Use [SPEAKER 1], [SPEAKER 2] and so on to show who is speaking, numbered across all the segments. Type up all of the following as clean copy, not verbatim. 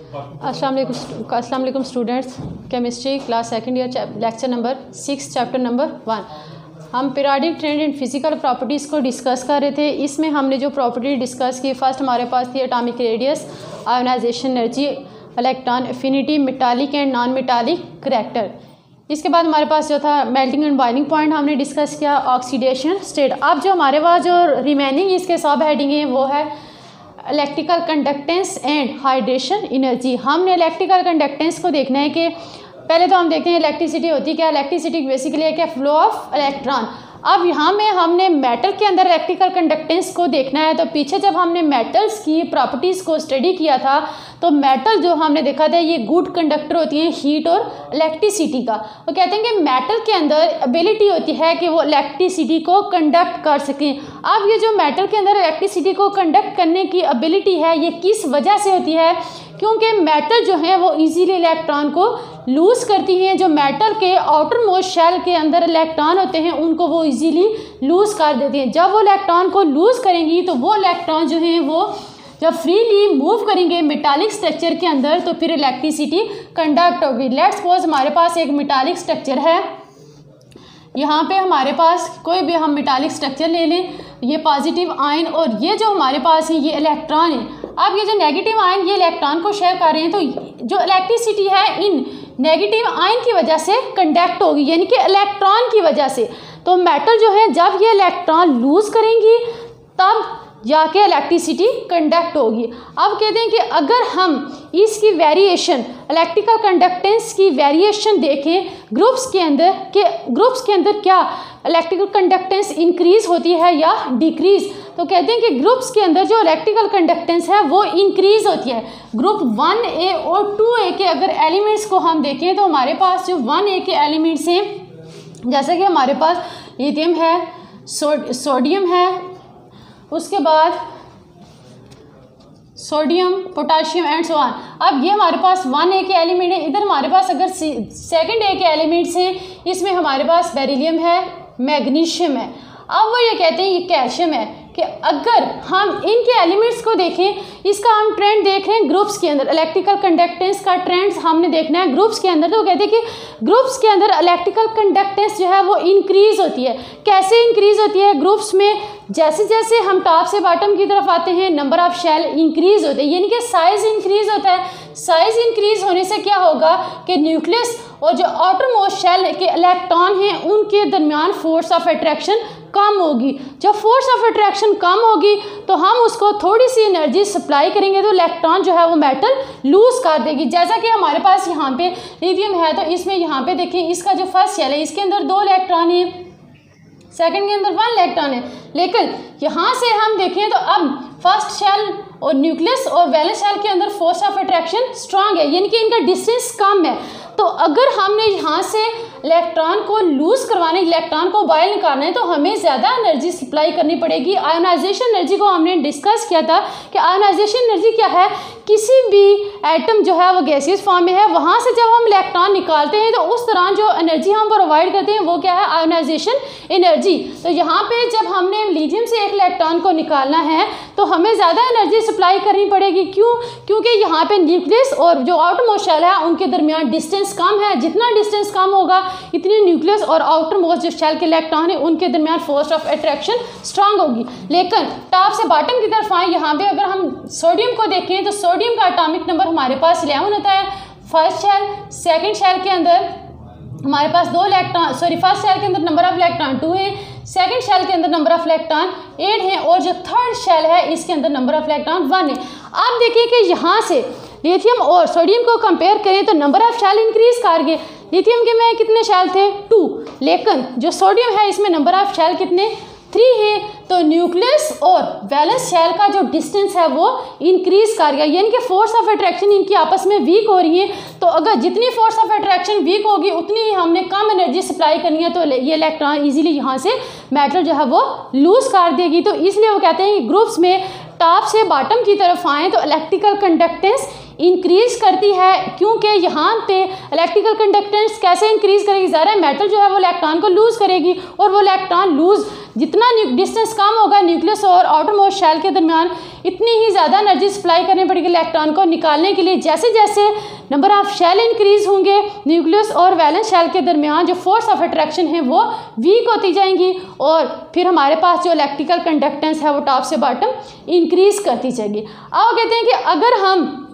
[SPEAKER 1] अस्सलाम वालेकुम students, chemistry class second year lecture number 6 chapter number 1 हम periodic trend in physical properties को discuss कर रहे थे। इसमें हमने जो प्रॉपर्टी डिस्कस की, फर्स्ट हमारे पास थी atomic radius, ionization energy, electron affinity, metallic and non metallic character. इसके बाद हमारे पास जो था मेल्टिंग एंड बॉइलिंग पॉइंट हमने डिस्कस किया, ऑक्सीडेशन स्टेट। अब जो हमारे पास जो रिमेनिंग इसके सब हेडिंग है वो है electrical conductance and hydration energy. हमने इलेक्ट्रिकल कंडक्टेंस को देखना है कि पहले तो हम देखते हैं इलेक्ट्रिसिटी होती क्या। इलेक्ट्रिसिटी बेसिकली है क्या, फ्लो ऑफ इलेक्ट्रॉन। अब यहाँ में हमने मेटल के अंदर इलेक्ट्रिकल कंडक्टेंस को देखना है। तो पीछे जब हमने मेटल्स की प्रॉपर्टीज़ को स्टडी किया था तो मेटल जो हमने देखा था ये गुड कंडक्टर होती हैं हीट और इलेक्ट्रिसिटी का। वो कहते हैं कि मेटल के अंदर एबिलिटी होती है कि वो इलेक्ट्रिसिटी को कंडक्ट कर सकें। अब ये जो मेटल के अंदर इलेक्ट्रिसिटी को कंडक्ट करने की एबिलिटी है ये किस वजह से होती है, क्योंकि मेटल जो है वो इजीली इलेक्ट्रॉन को लूज़ करती हैं। जो मेटल के आउटर मोस्ट शेल के अंदर इलेक्ट्रॉन होते हैं उनको वो इजीली लूज़ कर देती हैं। जब वो इलेक्ट्रॉन को लूज़ करेंगी तो वो इलेक्ट्रॉन जो हैं वो जब फ्रीली मूव करेंगे मेटालिक स्ट्रक्चर के अंदर तो फिर इलेक्ट्रिसिटी कंडक्ट होगी। लेट्स सपोज हमारे पास एक मेटालिक स्ट्रक्चर है, यहाँ पे हमारे पास कोई भी हम मेटालिक स्ट्रक्चर ले लें, ये पॉजिटिव आयन और ये जो हमारे पास है ये इलेक्ट्रॉन है। अब ये जो नेगेटिव आयन ये इलेक्ट्रॉन को शेयर कर रहे हैं तो जो इलेक्ट्रिसिटी है इन नेगेटिव आयन की वजह से कंडक्ट होगी, यानी कि इलेक्ट्रॉन की वजह से। तो मेटल जो है जब ये इलेक्ट्रॉन लूज़ करेंगी तब जाके इलेक्ट्रिसिटी कंडक्ट होगी। अब कहते हैं कि अगर हम इसकी वेरिएशन इलेक्ट्रिकल कंडक्टेंस की वेरिएशन देखें ग्रुप्स के अंदर क्या इलेक्ट्रिकल कंडक्टेंस इंक्रीज होती है या डिक्रीज, तो कहते हैं कि ग्रुप्स के अंदर जो इलेक्ट्रिकल कंडक्टेंस है वो इंक्रीज होती है। ग्रुप 1A और 2A के अगर एलिमेंट्स को हम देखें तो हमारे पास जो 1A के एलिमेंट्स हैं जैसे कि हमारे पास लिथियम है, सोडियम है, उसके बाद sodium, potassium and so on. अब ये हमारे पास 1A के एलिमेंट है। इधर हमारे पास अगर सेकंड A के एलिमेंट्स हैं इसमें हमारे पास बेरिलियम है, मैग्नीशियम है। अब वो ये कहते हैं ये कैल्शियम है कि अगर हम इनके एलिमेंट्स को देखें, इसका हम ट्रेंड देख रहे हैं ग्रुप्स के अंदर, इलेक्ट्रिकल कंडक्टेंस का ट्रेंड्स हमने देखना है ग्रुप्स के अंदर। तो कहते हैं कि ग्रुप्स के अंदर इलेक्ट्रिकल कंडक्टेंस जो है वो इंक्रीज होती है। कैसे इंक्रीज होती है ग्रुप्स में, जैसे जैसे हम टॉप से बॉटम की तरफ आते हैं नंबर ऑफ शेल इंक्रीज होते हैं, यानी कि साइज इंक्रीज होता है। साइज इंक्रीज होने से क्या होगा कि न्यूक्लियस और जो आउटर मोस्ट शेल के इलेक्ट्रॉन हैं उनके दरमियान फोर्स ऑफ अट्रैक्शन कम होगी। जब फोर्स ऑफ अट्रैक्शन कम होगी तो हम उसको थोड़ी सी एनर्जी सप्लाई करेंगे तो इलेक्ट्रॉन जो है वो मेटल लूज कर देगी। जैसा कि हमारे पास यहाँ पे लिथियम है तो इसमें यहाँ पे देखिए इसका जो फर्स्ट शेल है इसके अंदर 2 इलेक्ट्रॉन है, सेकंड के अंदर 1 इलेक्ट्रॉन है। लेकिन यहाँ से हम देखें तो अब फर्स्ट शेल और न्यूक्लियस और वैलेंस शेल के अंदर फोर्स ऑफ अट्रैक्शन स्ट्रांग है, यानी कि इनका डिस्टेंस कम है। तो अगर हमने यहाँ से इलेक्ट्रॉन को लूज़ करवाने, इलेक्ट्रॉन को बाहर निकालना है तो हमें ज़्यादा एनर्जी सप्लाई करनी पड़ेगी। आयोनाइजेशन एनर्जी को हमने डिस्कस किया था कि आयोनाइजेशन एनर्जी क्या है, किसी भी एटम जो है वो गैसियस फॉर्म में है वहाँ से जब हम इलेक्ट्रॉन निकालते हैं तो उस दौरान जो एनर्जी हम प्रोवाइड करते हैं वो क्या है, आयोनाइजेशन एनर्जी। तो यहाँ पे जब हमने लिथियम से एक इलेक्ट्रॉन को निकालना है तो हमें ज़्यादा एनर्जी सप्लाई करनी पड़ेगी। क्यों? क्योंकि यहाँ पे न्यूक्लियस और जो आउटर मोस्ट शेल है उनके दरमियान डिस्टेंस कम है। जितना डिस्टेंस कम होगा इतनी न्यूक्लियस और आउटर मोस्ट जो शेल के इलेक्ट्रॉन है उनके दरमियान फोर्स ऑफ अट्रैक्शन स्ट्रांग होगी। लेकिन टॉप से बॉटम की तरफ आए, यहाँ पे अगर हम सोडियम को देखें तो सोडियम का एटॉमिक नंबर हमारे पास 11 होता है। फर्स्ट शेल, सेकंड शेल के अंदर हमारे पास 2 इलेक्ट्रॉन, फर्स्ट शेल के अंदर नंबर ऑफ इलेक्ट्रॉन 2 है, सेकंड शेल के अंदर नंबर ऑफ इलेक्ट्रॉन 8 है और जो थर्ड शेल है इसके अंदर नंबर ऑफ इलेक्ट्रॉन 1 है। आप देखिए कि यहाँ से लिथियम और सोडियम को कंपेयर करें तो नंबर ऑफ शेल इंक्रीज कर गए। लिथियम के में कितने शेल थे, 2, लेकिन जो सोडियम है इसमें नंबर ऑफ शेल कितने, 3 है। तो न्यूक्लियस और वैलेंस शेल का जो डिस्टेंस है वो इंक्रीज कर गया, यानी कि फोर्स ऑफ अट्रैक्शन इनकी आपस में वीक हो रही है। तो अगर जितनी फोर्स ऑफ अट्रैक्शन वीक होगी उतनी ही हमने कम एनर्जी सप्लाई करनी है तो ये इलेक्ट्रॉन इजीली यहाँ से मेटल जो है वो लूज कर देगी। तो इसलिए वो कहते हैं कि ग्रुप्स में टॉप से बॉटम की तरफ आएँ तो इलेक्ट्रिकल कंडक्टेंस इंक्रीज करती है, क्योंकि यहाँ पे इलेक्ट्रिकल कंडक्टेंस कैसे इंक्रीज करेगी, ज़रा मेटल जो है वो इलेक्ट्रॉन को लूज करेगी, और वो इलेक्ट्रॉन लूज जितना डिस्टेंस कम होगा न्यूक्लियस और आउटर मोस्ट शेल के दरमियान, इतनी ही ज़्यादा एनर्जी सप्लाई करनी पड़ेगी इलेक्ट्रॉन को निकालने के लिए। जैसे जैसे नंबर ऑफ शेल इंक्रीज होंगे, न्यूक्लियस और वैलेंस शेल के दरमियान जो फोर्स ऑफ अट्रैक्शन है वो वीक होती जाएंगी, और फिर हमारे पास जो इलेक्ट्रिकल कंडक्टेंस है वो टॉप से बॉटम इंक्रीज करती जाएगी। अब कहते हैं कि अगर हम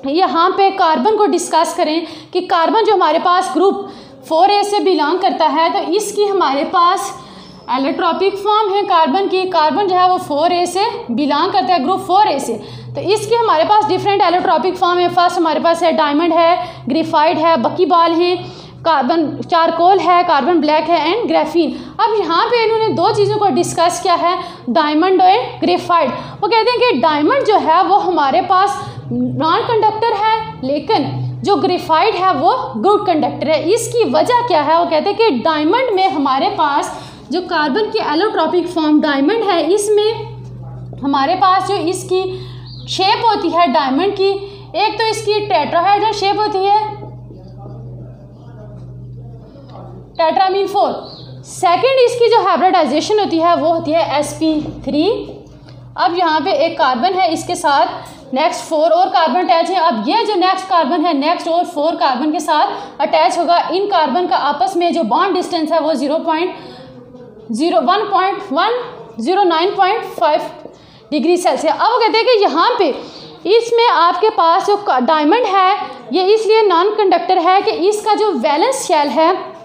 [SPEAKER 1] यहाँ पे कार्बन को डिस्कस करें कि कार्बन जो हमारे पास ग्रुप 4A से बिलोंग करता है, तो इसकी हमारे पास एलोट्रॉपिक फॉर्म है कार्बन की। कार्बन जो है वो 4A से बिलोंग करता है, ग्रुप 4A से। तो इसके हमारे पास डिफरेंट एलोट्रॉपिक फॉर्म है। फर्स्ट हमारे पास है डायमंड है, ग्रेफाइट है, बकीबाल है, कार्बन चारकोल है, कार्बन ब्लैक है एंड ग्रेफीन। अब यहाँ पे इन्होंने दो चीज़ों को डिस्कस किया है, डायमंड और ग्रेफाइट। वो कहते हैं कि डायमंड जो है वो हमारे पास नॉन कंडक्टर है, लेकिन जो ग्रेफाइट है वो गुड कंडक्टर है। इसकी वजह क्या है, वो कहते हैं कि डायमंड में हमारे पास जो कार्बन की एलोट्रॉपिक फॉर्म डायमंड है, इसमें हमारे पास जो इसकी शेप होती है डायमंड की, एक तो इसकी टेट्राहेड्रल शेप होती है, टेट्रामीन 4। सेकंड इसकी जो हाइब्रिडाइजेशन होती है वो होती है sp3। अब यहाँ पे एक कार्बन है, इसके साथ नेक्स्ट 4 और कार्बन अटैच है। अब ये जो नेक्स्ट कार्बन है नेक्स्ट और 4 कार्बन के साथ अटैच होगा। इन कार्बन का आपस में जो बॉन्ड डिस्टेंस है वो 109.5 डिग्री सेल्सियस। अब वो कहते हैं कि यहाँ पे इसमें आपके पास जो डायमंड है ये इसलिए नॉन कंडक्टर है कि इसका जो वैलेंस शेल है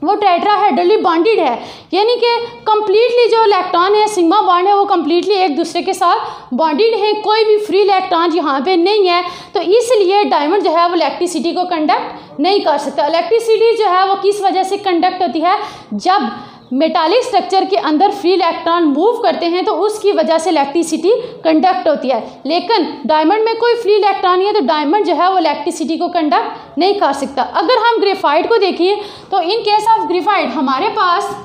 [SPEAKER 1] वो टेट्राहेड्रली बॉन्डेड है, यानी कि कंप्लीटली जो इलेक्ट्रॉन है सिग्मा बॉन्ड है वो कंप्लीटली एक दूसरे के साथ बॉन्डेड है, कोई भी फ्री इलेक्ट्रॉन यहाँ पे नहीं है। तो इसलिए डायमंड जो है वो इलेक्ट्रिसिटी को कंडक्ट नहीं कर सकता। इलेक्ट्रिसिटी जो है वो किस वजह से कंडक्ट होती है, जब मेटालिक स्ट्रक्चर के अंदर फ्री इलेक्ट्रॉन मूव करते हैं तो उसकी वजह से इलेक्ट्रिसिटी कंडक्ट होती है। लेकिन डायमंड में कोई फ्री इलेक्ट्रॉन नहीं है, तो डायमंड जो है वो इलेक्ट्रिसिटी को कंडक्ट नहीं कर सकता। अगर हम ग्रेफाइट को देखिए तो इन केस ऑफ ग्रेफाइट हमारे पास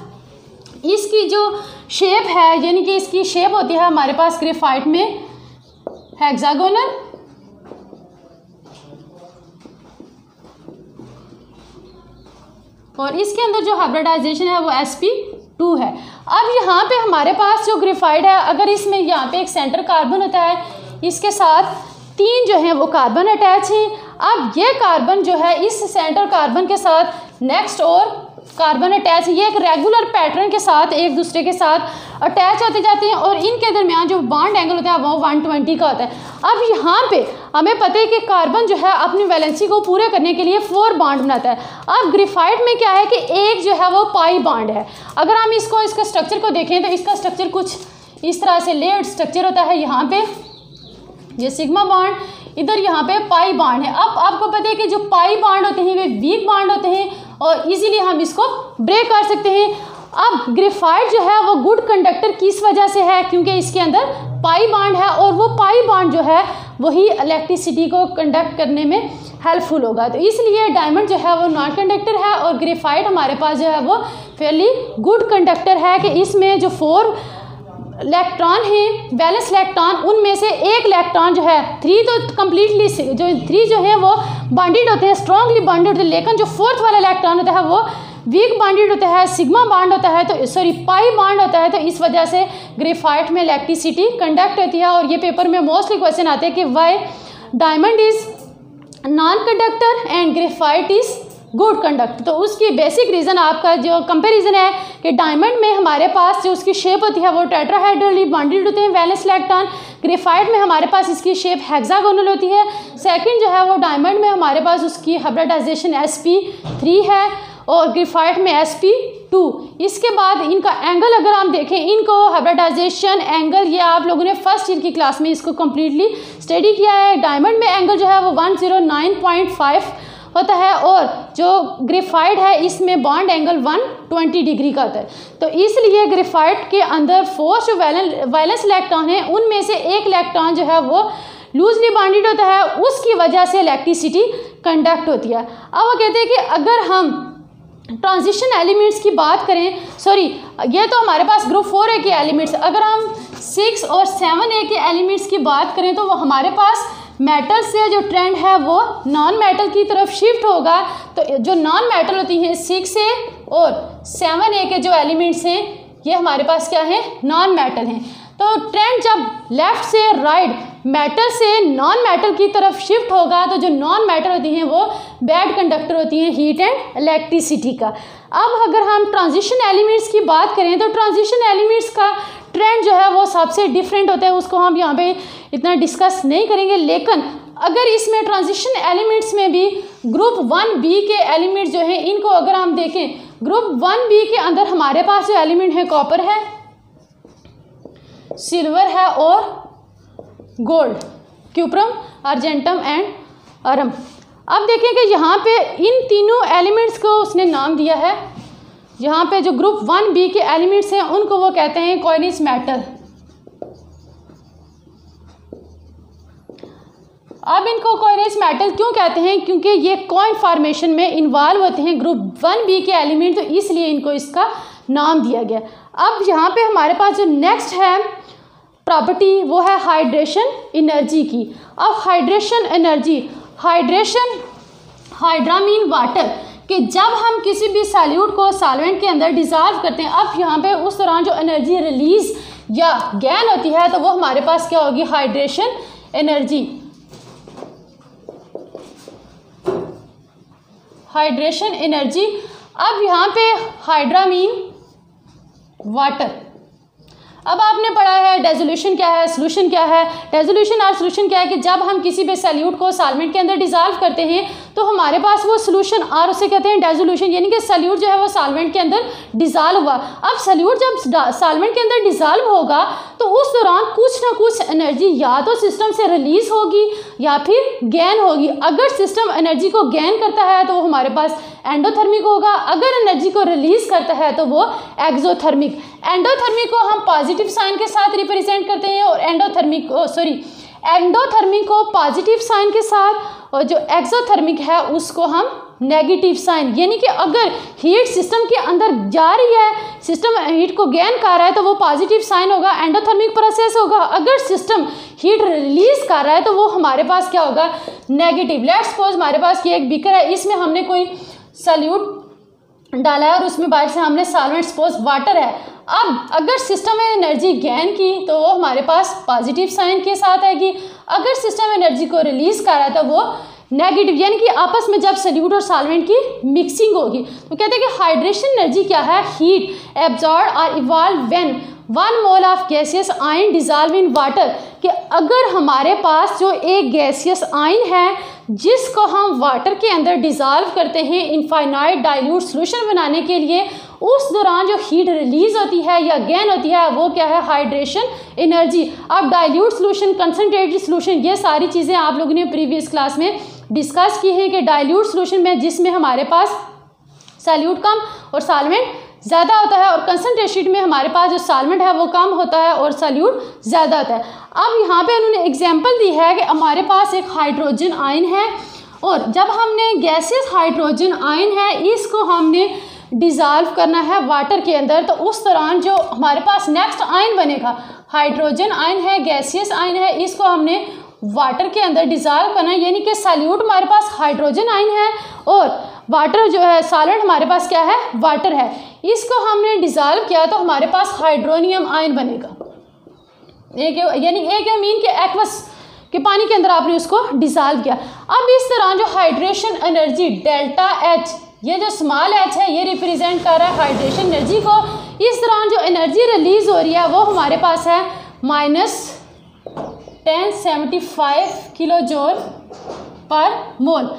[SPEAKER 1] इसकी जो शेप है, यानी कि इसकी शेप होती है हमारे पास ग्रेफाइट में हेक्सागोनल, और इसके अंदर जो हाइब्रिडाइजेशन है वो sp2 है। अब यहाँ पे हमारे पास जो ग्रेफाइट है, अगर इसमें यहाँ पे एक सेंटर कार्बन होता है, इसके साथ 3 जो है वो कार्बन अटैच है। अब ये कार्बन जो है इस सेंटर कार्बन के साथ नेक्स्ट और कार्बन अटैच है, ये एक रेगुलर पैटर्न के साथ एक दूसरे के साथ अटैच होते जाते हैं, और इनके दरमियान जो बॉन्ड एंगल होता है वो 120 का होता है। अब यहाँ पे हमें पता है कि कार्बन जो है अपनी वैलेंसी को पूरे करने के लिए 4 बॉन्ड बनाता है। अब ग्रेफाइट में क्या है कि एक जो है वो पाई बॉन्ड है। अगर हम इसका स्ट्रक्चर को देखें तो इसका स्ट्रक्चर कुछ इस तरह से लेयर्ड स्ट्रक्चर होता है। यहाँ पे ये सिग्मा बॉन्ड, इधर यहाँ पे पाई बॉन्ड है। अब आपको पता है कि जो पाई बॉन्ड होते हैं वे वीक बॉन्ड होते हैं और इजीली हम इसको ब्रेक कर सकते हैं। अब ग्रेफाइट जो है वो गुड कंडक्टर किस वजह से है, क्योंकि इसके अंदर पाई बॉन्ड है, और वो पाई बॉन्ड जो है वही इलेक्ट्रिसिटी को कंडक्ट करने में हेल्पफुल होगा। तो इसलिए डायमंड जो है वो नॉन कंडक्टर है, और ग्रेफाइट हमारे पास जो है वो फेयरली गुड कंडक्टर है कि इसमें जो 4 इलेक्ट्रॉन है बैलेंस इलेक्ट्रॉन, उनमें से एक इलेक्ट्रॉन जो है 3 तो कम्प्लीटली जो 3 जो है वो बॉन्डेड होते हैं, स्ट्रांगली बॉन्डेड होते हैं, लेकिन जो 4th वाला इलेक्ट्रॉन होता है वो वीक बॉन्डेड होता है, सिग्मा बॉन्ड होता है, तो सॉरी पाई बॉन्ड होता है। तो इस वजह से ग्रेफाइट में इलेक्ट्रिसिटी कंडक्ट होती है। और ये पेपर में मोस्टली क्वेश्चन आते हैं कि why diamond is non conductor and graphite is good conductor. तो उसकी बेसिक रीज़न आपका जो कंपैरिजन है कि डायमंड में हमारे पास जो उसकी शेप होती है वो टेट्राहेड्रली बॉन्डेड होते हैं वैलेंस इलेक्ट्रॉन, ग्रेफाइट में हमारे पास इसकी शेप हेक्सागोनल होती है। सेकंड जो है वो डायमंड में हमारे पास उसकी हाइब्रिडाइजेशन sp3 है और ग्रेफाइट में sp2। इसके बाद इनका एंगल अगर हम देखें, इनको हाइब्रिडाइजेशन एंगल ये आप लोगों ने फर्स्ट ईयर की क्लास में इसको कम्प्लीटली स्टडी किया है। डायमंड में एंगल जो है वो 109.5 होता है, और जो ग्रेफाइट है इसमें बॉन्ड एंगल 120 डिग्री का होता है। तो इसलिए ग्रेफाइट के अंदर 4 जो वैलेंस इलेक्ट्रॉन है उनमें से एक इलेक्ट्रॉन जो है वो लूजली बॉन्डेड होता है, उसकी वजह से इलेक्ट्रिसिटी कंडक्ट होती है। अब वो कहते हैं कि अगर हम ट्रांजिशन एलिमेंट्स की बात करें, सॉरी ये तो हमारे पास ग्रुप 4A के एलिमेंट्स, अगर हम 6 और 7A के एलिमेंट्स की बात करें तो वो हमारे पास मेटल से जो ट्रेंड है वो नॉन मेटल की तरफ शिफ्ट होगा, तो जो नॉन मेटल होती हैं 6A और 7A के जो एलिमेंट्स हैं ये हमारे पास क्या है, नॉन मेटल हैं। तो ट्रेंड जब लेफ्ट से राइट मेटल से नॉन मेटल की तरफ शिफ्ट होगा तो जो नॉन मेटल होती हैं वो बैड कंडक्टर होती हैं हीट एंड इलेक्ट्रिसिटी का। अब अगर हम ट्रांजिशन एलिमेंट्स की बात करें तो ट्रांजिशन एलिमेंट्स का ट्रेंड जो है वो सबसे डिफरेंट होता है, उसको हम यहाँ पे इतना डिस्कस नहीं करेंगे। लेकिन अगर इसमें ट्रांजिशन एलिमेंट्स में भी ग्रुप 1B के एलिमेंट्स जो हैं इनको अगर हम देखें, ग्रुप 1B के अंदर हमारे पास जो एलिमेंट है कॉपर है, सिल्वर है और गोल्ड, क्यूप्रम, अर्जेंटम एंड अरम। अब देखें कि यहाँ पे इन तीनों एलिमेंट्स को उसने नाम दिया है। यहाँ पे जो ग्रुप 1B के एलिमेंट्स हैं उनको वो कहते हैं कॉइनिस मेटल। अब इनको कॉइनिस मेटल क्यों कहते हैं, क्योंकि ये कॉइन फॉर्मेशन में इन्वॉल्व होते हैं ग्रुप 1B के एलिमेंट, तो इसलिए इनको इसका नाम दिया गया। अब यहाँ पे हमारे पास जो नेक्स्ट है प्रॉपर्टी वो है हाइड्रेशन एनर्जी की। अब hydration energy, hydra mean water, कि जब हम किसी भी सॉल्यूट को सॉल्वेंट के अंदर डिसॉल्व करते हैं, अब यहाँ पे उस दौरान जो एनर्जी रिलीज या गेन होती है तो वो हमारे पास क्या होगी, हाइड्रेशन एनर्जी। Hydration energy. अब यहाँ पे हाइड्रा मीन वाटर। अब आपने पढ़ा है डेजोल्यूशन क्या है, सोल्यूशन क्या है। डेजोल्यूशन और सोल्यूशन क्या है कि जब हम किसी भी सॉल्यूट को सॉल्वेंट के अंदर डिसॉल्व करते हैं तो हमारे पास वो सोल्यूशन और उसे कहते हैं डेजोल्यूशन, यानी कि सॉल्यूट जो है वो सॉल्वेंट के अंदर डिसॉल्व हुआ। अब सॉल्यूट जब सॉल्वेंट के अंदर डिसॉल्व होगा तो उस दौरान कुछ ना कुछ एनर्जी या तो सिस्टम से रिलीज होगी या फिर गेन होगी। अगर सिस्टम एनर्जी को गेन करता है तो वो हमारे पास एंडोथर्मिक होगा, अगर एनर्जी को रिलीज करता है तो वो एक्सोथर्मिक। एंडोथर्मिक को हम पॉजिटिव साइन के साथ रिप्रेजेंट करते हैं और एंडोथर्मिक को पॉजिटिव साइन के साथ, और जो एक्सोथर्मिक है उसको हम नेगेटिव साइन, यानी कि अगर हीट सिस्टम के अंदर जा रही है, सिस्टम हीट को गेन कर रहा है तो वो पॉजिटिव साइन होगा, एंडोथर्मिक प्रोसेस होगा। अगर सिस्टम हीट रिलीज कर रहा है तो वो हमारे पास क्या होगा, नेगेटिव। लेट्स सपोज हमारे पास ये एक बीकर है, इसमें हमने कोई सॉल्यूट डाला है और उसमें बाहर से हमने सॉल्वेंट सपोज वाटर है। अब अगर सिस्टम ने एनर्जी गेन की तो वो हमारे पास पॉजिटिव साइन के साथ आएगी, अगर सिस्टम एनर्जी को रिलीज कर रहा है तो वो नेगेटिव, यानी कि आपस में जब सॉल्यूट और सॉल्वेंट की मिक्सिंग होगी। तो कहते हैं कि हाइड्रेशन एनर्जी क्या है, हीट एब्जॉर्ब और evolve when 1 mole of gaseous ion dissolve in water, कि अगर हमारे पास जो एक गैसियस आयन है जिसको हम वाटर के अंदर डिसॉल्व करते हैं इनफाइनाइट डाइल्यूट सॉल्यूशन बनाने के लिए, उस दौरान जो हीट रिलीज होती है या गेन होती है वो क्या है, हाइड्रेशन एनर्जी। अब डाइल्यूट सॉल्यूशन, कंसंट्रेटेड सॉल्यूशन, ये सारी चीज़ें आप लोगों ने प्रीवियस क्लास में डिस्कस की है कि डाइल्यूट सॉल्यूशन में जिसमें हमारे पास सॉल्यूट कम और सॉल्वेंट ज़्यादा होता है, और कंसंट्रेटेड में हमारे पास जो सॉल्वेंट है वो कम होता है और सॉल्यूट ज़्यादा होता है। अब यहाँ पे उन्होंने एग्जांपल दी है कि हमारे पास एक हाइड्रोजन आयन है और जब हमने गैसियस हाइड्रोजन आयन है इसको हमने डिसॉल्व करना है वाटर के अंदर, तो उस दौरान जो हमारे पास नेक्स्ट आयन बनेगा, हाइड्रोजन आयन है, गैसियस आयन है, इसको हमने वाटर के अंदर डिसॉल्व करना है, यानी कि सॉल्यूट हमारे पास हाइड्रोजन आयन है और वाटर जो है सॉल्वेंट हमारे पास क्या है, वाटर है। इसको हमने डिसॉल्व किया तो हमारे पास हाइड्रोनियम आयन बनेगा, यानी एक मीन के एक्वस के पानी के अंदर आपने उसको डिसॉल्व किया। अब इस तरह जो हाइड्रेशन एनर्जी डेल्टा एच, ये जो स्मॉल एच है ये रिप्रेजेंट कर रहा है हाइड्रेशन एनर्जी को। इस दौरान जो एनर्जी रिलीज हो रही है वो हमारे पास है -1075 किलो जूल पर मोल।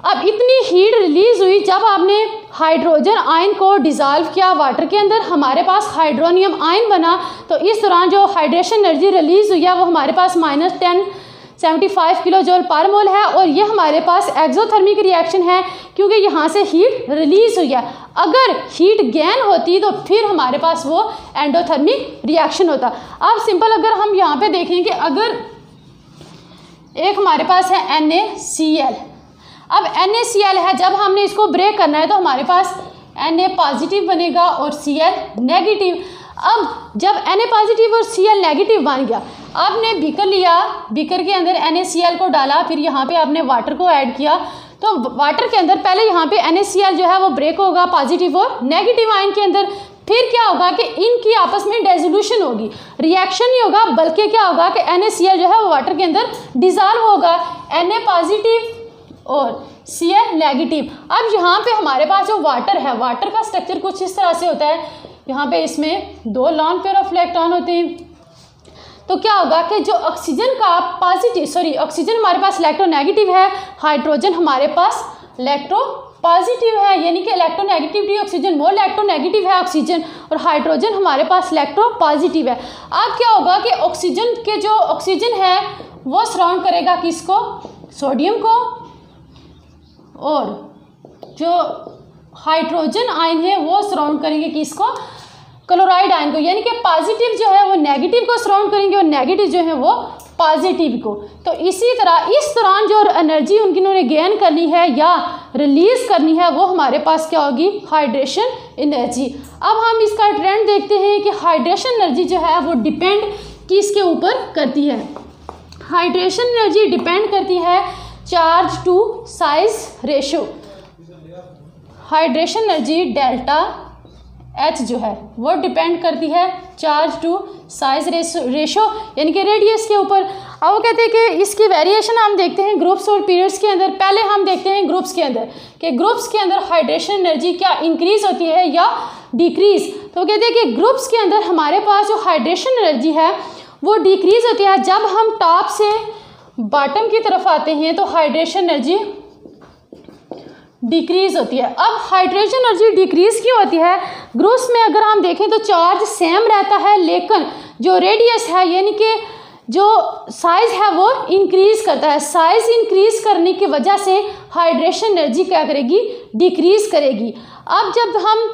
[SPEAKER 1] अब इतनी हीट रिलीज हुई जब आपने हाइड्रोजन आयन को डिसॉल्व किया वाटर के अंदर, हमारे पास हाइड्रोनियम आयन बना। तो इस दौरान जो हाइड्रेशन एनर्जी रिलीज हुई है वो हमारे पास -1075 किलो जूल पर मोल है, और ये हमारे पास एक्सोथर्मिक रिएक्शन है क्योंकि यहाँ से हीट रिलीज हुई है। अगर हीट गेन होती तो फिर हमारे पास वो एंडोथर्मिक रिएक्शन होता। अब सिंपल अगर हम यहाँ पे देखें कि अगर एक हमारे पास है NaCl, अब NaCl है, जब हमने इसको ब्रेक करना है तो हमारे पास Na पॉजिटिव बनेगा और Cl नेगेटिव। अब जब Na पॉजिटिव और Cl नेगेटिव बन गया, आपने बीकर लिया, बीकर के अंदर NaCl को डाला, फिर यहाँ पे आपने वाटर को ऐड किया, तो वाटर के अंदर पहले यहाँ पे NaCl जो है वो ब्रेक होगा पॉजिटिव और नेगेटिव आयन के अंदर, फिर क्या होगा कि इनकी आपस में डेजोल्यूशन होगी, रिएक्शन नहीं होगा, बल्कि क्या होगा कि NaCl जो है वो वाटर के अंदर डिजॉल्व होगा, Na पॉजिटिव और Cl नेगेटिव। अब यहाँ पे हमारे पास जो वाटर है, वाटर का स्ट्रक्चर कुछ इस तरह से होता है, यहाँ पे इसमें 2 लॉन पेयर ऑफ इलेक्ट्रॉन होते हैं। तो क्या होगा कि जो ऑक्सीजन का ऑक्सीजन हमारे पास इलेक्ट्रोनेगेटिव है, हाइड्रोजन हमारे पास इलेक्ट्रो पॉजिटिव है, यानी कि इलेक्ट्रोनेगेटिविटी ऑक्सीजन मोर इलेक्ट्रोनेगेटिव है ऑक्सीजन, और हाइड्रोजन हमारे पास इलेक्ट्रो पॉजिटिव है। अब क्या होगा कि ऑक्सीजन के जो ऑक्सीजन है वो सराउंड करेगा किसको, सोडियम को, और जो हाइड्रोजन आयन है वो सराउंड करेंगे किसको, क्लोराइड आयन को, यानी कि पॉजिटिव जो है वो नेगेटिव को सराउंड करेंगे और नेगेटिव जो है वो पॉजिटिव को। तो इसी तरह इस दौरान जो एनर्जी उन्होंने गेन करनी है या रिलीज करनी है वो हमारे पास क्या होगी, हाइड्रेशन एनर्जी। अब हम इसका ट्रेंड देखते हैं कि हाइड्रेशन एनर्जी जो है वो डिपेंड किसके ऊपर करती है। हाइड्रेशन एनर्जी डिपेंड करती है charge to size ratio. Hydration energy delta H जो है वो डिपेंड करती है चार्ज टू साइज रेशो, यानी कि रेडियस के ऊपर। अब वो कहते हैं कि इसकी वेरिएशन हम देखते हैं ग्रुप्स और पीरियड्स के अंदर। पहले हम देखते हैं ग्रुप्स के अंदर कि ग्रुप्स के अंदर हाइड्रेशन एनर्जी क्या इंक्रीज होती है या डिक्रीज। तो कहते हैं कि ग्रुप्स के अंदर हमारे पास जो हाइड्रेशन एनर्जी है वो डिक्रीज होती है जब हम टॉप से बॉटम की तरफ आते हैं, तो हाइड्रेशन एनर्जी डिक्रीज होती है। अब हाइड्रेशन एनर्जी डिक्रीज क्यों होती है, ग्रुप्स में अगर हम देखें तो चार्ज सेम रहता है, लेकिन जो रेडियस है यानी कि जो साइज है वो इंक्रीज करता है। साइज इंक्रीज करने की वजह से हाइड्रेशन एनर्जी क्या करेगी, डिक्रीज करेगी। अब जब हम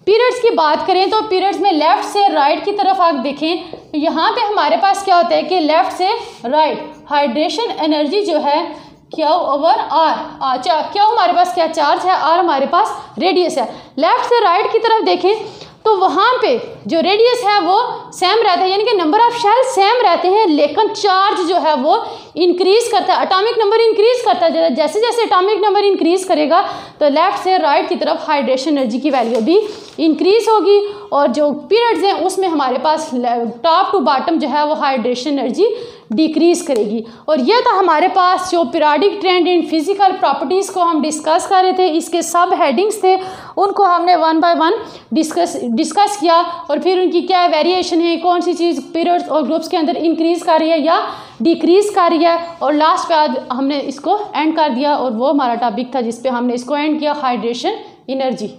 [SPEAKER 1] पीरियड्स की बात करें तो पीरियड्स में लेफ्ट से राइट की तरफ आप देखें तो यहाँ पे हमारे पास क्या होता है कि लेफ्ट से राइट हाइड्रेशन एनर्जी जो है Q ओवर R, Q हमारे पास क्या चार्ज है, R हमारे पास रेडियस है। लेफ्ट से राइट की तरफ देखें तो वहाँ पे जो रेडियस है वो सेम रहता है, यानी कि नंबर ऑफ शेल सेम रहते हैं, लेकिन चार्ज जो है वो इंक्रीज करता है, एटॉमिक नंबर इंक्रीज करता है। जैसे जैसे एटॉमिक नंबर इंक्रीज करेगा तो लेफ्ट से राइट की तरफ हाइड्रेशन एनर्जी की वैल्यू भी इंक्रीज होगी, और जो पीरियड्स हैं उसमें हमारे पास टॉप टू बॉटम जो है वो हाइड्रेशन एनर्जी डिक्रीज करेगी। और ये था हमारे पास जो periodic trend in physical properties को हम डिस्कस कर रहे थे, इसके सब हेडिंग्स थे, उनको हमने 1 बाय 1 डिस्कस किया, और फिर उनकी क्या वेरिएशन है, कौन सी चीज़ पीरियड्स और ग्रुप्स के अंदर इंक्रीज कर रही है या डिक्रीज कर रही है, और लास्ट पे आज हमने इसको एंड कर दिया, और वो हमारा टॉपिक था जिस पे हमने इसको एंड किया, हाइड्रेशन एनर्जी।